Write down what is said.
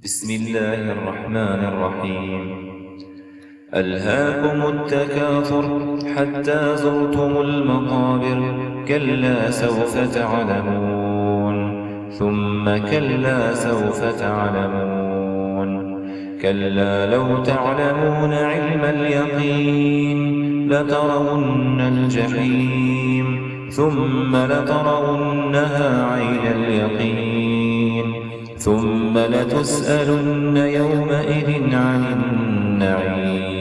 بسم الله الرحمن الرحيم. ألهاكم التكاثر حتى زرتم المقابر. كلا سوف تعلمون ثم كلا سوف تعلمون. كلا لو تعلمون علم اليقين لترون الجحيم ثم لترونها عين اليقين ثم لتسألن يومئذ عن النعيم.